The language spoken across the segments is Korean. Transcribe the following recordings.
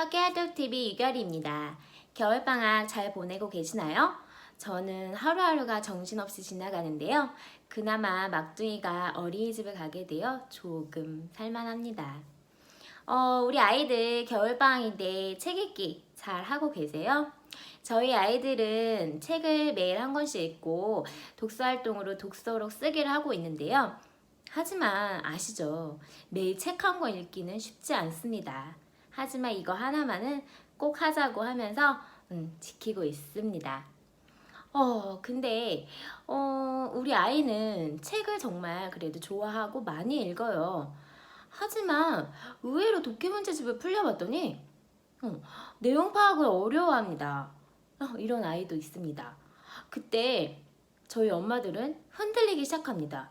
깨알떡TV 유결입니다. 겨울방학 잘 보내고 계시나요? 저는 하루하루가 정신없이 지나가는데요. 그나마 막둥이가 어린이집을 가게 되어 조금 살만합니다. 우리 아이들 겨울방학인데 책 읽기 잘 하고 계세요? 저희 아이들은 책을 매일 한 권씩 읽고 독서활동으로 독서록 쓰기를 하고 있는데요. 하지만 아시죠? 매일 책 한 권 읽기는 쉽지 않습니다. 하지만 이거 하나만은 꼭 하자고 하면서 지키고 있습니다. 근데 우리 아이는 책을 정말 그래도 좋아하고 많이 읽어요. 하지만 의외로 독해문제집을 풀려봤더니 내용 파악을 어려워합니다. 이런 아이도 있습니다. 그때 저희 엄마들은 흔들리기 시작합니다.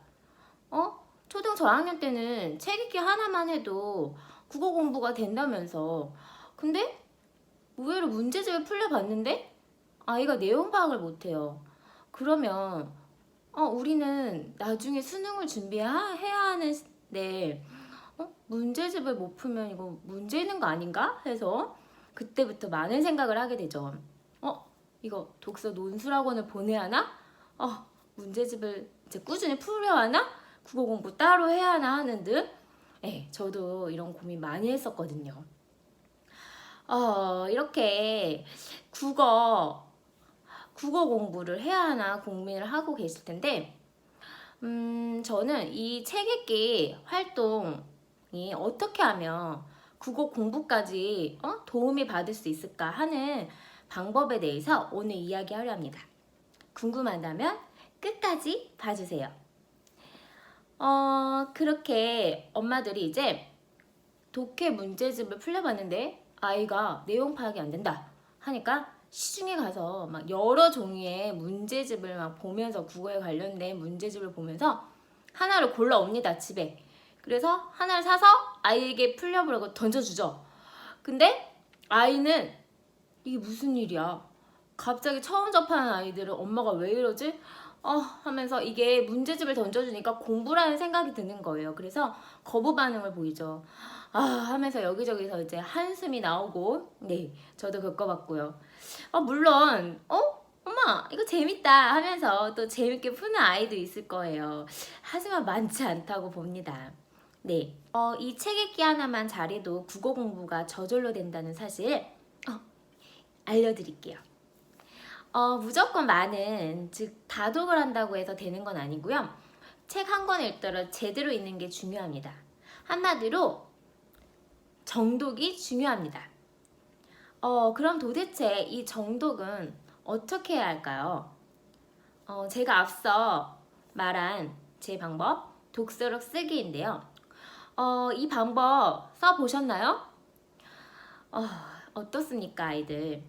초등 저학년 때는 책 읽기 하나만 해도 국어 공부가 된다면서. 근데 의외로 문제집을 풀려봤는데 아이가 내용 파악을 못해요. 그러면 우리는 나중에 수능을 준비해야 하는데 문제집을 못 풀면 이거 문제 있는 거 아닌가? 해서 그때부터 많은 생각을 하게 되죠. 이거 독서 논술학원을 보내야 하나? 문제집을 이제 꾸준히 풀려 하나? 국어 공부 따로 해야 하나 하는 등 저도 이런 고민 많이 했었거든요. 이렇게 국어 공부를 해야 하나 고민을 하고 계실 텐데 저는 이 책 읽기 활동이 어떻게 하면 국어 공부까지 도움이 받을 수 있을까 하는 방법에 대해서 오늘 이야기하려 합니다. 궁금하다면 끝까지 봐주세요. 그렇게 엄마들이 이제 독해 문제집을 풀려봤는데 아이가 내용 파악이 안 된다 하니까 시중에 가서 막 여러 종류의 문제집을 막 보면서 국어에 관련된 문제집을 보면서 하나를 골라옵니다, 집에. 그래서 하나를 사서 아이에게 풀려보라고 던져주죠. 근데 아이는 이게 무슨 일이야? 갑자기 처음 접하는 아이들은 엄마가 왜 이러지? 하면서 이게 문제집을 던져주니까 공부라는 생각이 드는 거예요. 그래서 거부 반응을 보이죠. 하면서 여기저기서 이제 한숨이 나오고, 저도 겪어봤고요. 물론, 엄마, 이거 재밌다 하면서 또 재밌게 푸는 아이도 있을 거예요. 하지만 많지 않다고 봅니다. 이 책 읽기 하나만 잘해도 국어 공부가 저절로 된다는 사실, 알려드릴게요. 무조건 많은, 즉 다독을 한다고 해서 되는 건 아니고요. 책 한 권 읽더라도 제대로 읽는 게 중요합니다. 한마디로 정독이 중요합니다. 그럼 도대체 이 정독은 어떻게 해야 할까요? 제가 앞서 말한 제 방법, 독서록 쓰기인데요. 이 방법 써보셨나요? 어떻습니까, 아이들?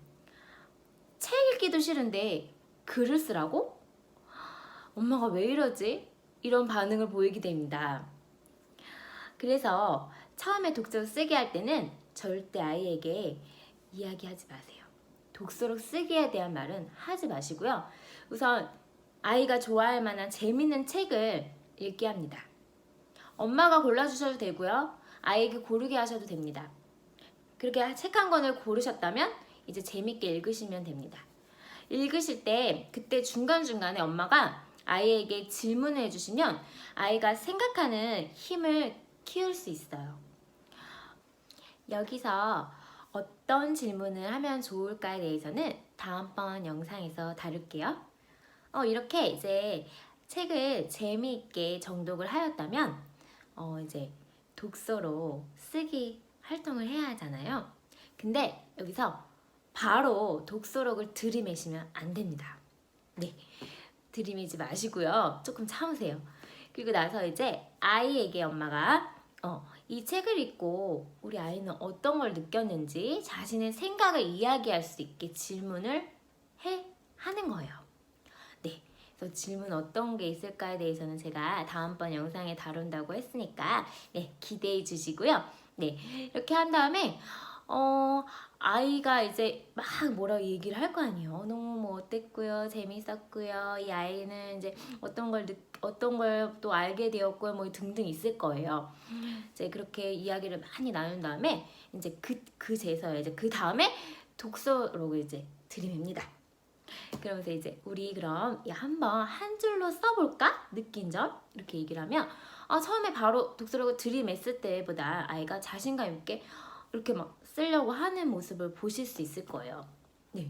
책 읽기도 싫은데 글을 쓰라고? 엄마가 왜 이러지? 이런 반응을 보이게 됩니다. 그래서 처음에 독서록 쓰기 할 때는 절대 아이에게 이야기하지 마세요. 독서록 쓰기에 대한 말은 하지 마시고요. 우선 아이가 좋아할 만한 재밌는 책을 읽게 합니다. 엄마가 골라주셔도 되고요. 아이에게 고르게 하셔도 됩니다. 그렇게 책 한 권을 고르셨다면 이제 재밌게 읽으시면 됩니다. 읽으실 때 그때 중간중간에 엄마가 아이에게 질문을 해주시면 아이가 생각하는 힘을 키울 수 있어요. 여기서 어떤 질문을 하면 좋을까에 대해서는 다음번 영상에서 다룰게요. 이렇게 이제 책을 재미있게 정독을 하였다면 이제 독서로 쓰기 활동을 해야 하잖아요. 근데 여기서 바로 독서록을 들이매시면 안 됩니다. 들이매지 마시고요. 조금 참으세요. 그리고 나서 이제 아이에게 엄마가 이 책을 읽고 우리 아이는 어떤 걸 느꼈는지 자신의 생각을 이야기할 수 있게 질문을 하는 거예요. 그래서 질문 어떤 게 있을까에 대해서는 제가 다음번 영상에 다룬다고 했으니까 기대해 주시고요. 이렇게 한 다음에 아이가 이제 막 뭐라고 얘기를 할 거 아니에요. 너무 뭐 어땠고요, 재밌었고요, 이 아이는 이제 어떤 걸 또 알게 되었고요, 뭐 등등 있을 거예요. 이제 그렇게 이야기를 많이 나눈 다음에 이제 그제서야 이제 그 다음에 독서록을 이제 들이밉니다. 그러면서 이제 우리 그럼 한번 한 줄로 써볼까? 느낀 점 이렇게 얘기를 하면 처음에 바로 독서록을 들이맸을 때보다 아이가 자신감 있게 이렇게 막 쓰려고 하는 모습을 보실 수 있을 거예요. 네.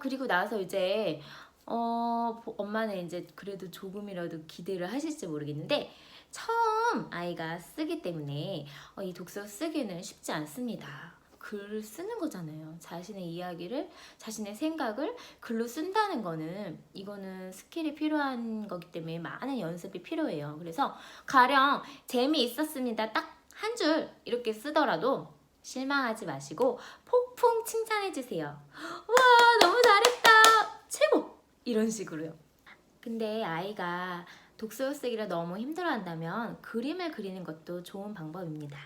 그리고 나서 이제 엄마는 이제 그래도 조금이라도 기대를 하실지 모르겠는데 처음 아이가 쓰기 때문에 이 독서 쓰기는 쉽지 않습니다. 글을 쓰는 거잖아요. 자신의 이야기를, 자신의 생각을 글로 쓴다는 거는 이거는 스킬이 필요한 거기 때문에 많은 연습이 필요해요. 그래서 가령 재미있었습니다. 딱 한 줄 이렇게 쓰더라도 실망하지 마시고 폭풍 칭찬해 주세요. 와, 너무 잘했다, 최고, 이런 식으로요. 근데 아이가 독서 쓰기를 너무 힘들어한다면 그림을 그리는 것도 좋은 방법입니다.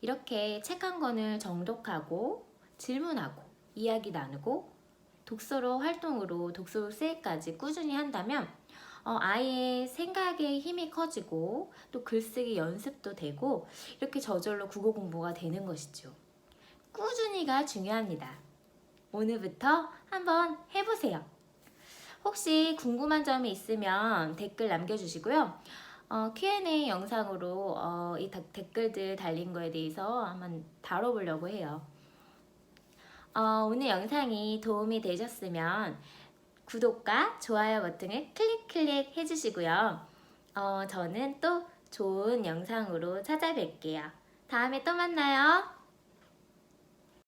이렇게 책 한 권을 정독하고 질문하고 이야기 나누고 독서로 활동으로 독서 쓰기까지 꾸준히 한다면 아이의 생각의 힘이 커지고 또 글쓰기 연습도 되고 이렇게 저절로 국어 공부가 되는 것이죠. 꾸준히가 중요합니다. 오늘부터 한번 해보세요. 혹시 궁금한 점이 있으면 댓글 남겨주시고요. Q&A 영상으로 이 댓글들 달린 거에 대해서 한번 다뤄보려고 해요. 오늘 영상이 도움이 되셨으면 구독과 좋아요 버튼을 클릭 해주시고요. 저는 또 좋은 영상으로 찾아뵐게요. 다음에 또 만나요.